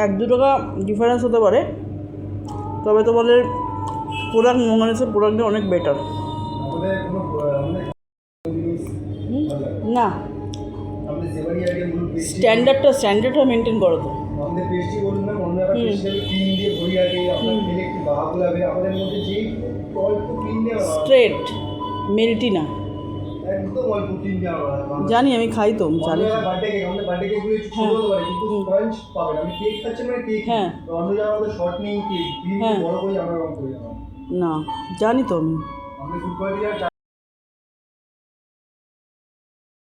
1-2 টাকা ডিফারেন্স হতে পারে, তবে তোমাদের প্রোডাক্ট মঙ্গানিসের প্রোডাক্টটা অনেক বেটার। না, স্ট্যান্ডার্ডটা মেনটেন করো তো। স্ট্রেট মেল্টি না, জানি আমি খাই তো, জানি। হ্যাঁ হ্যাঁ, না জানি তো আমি।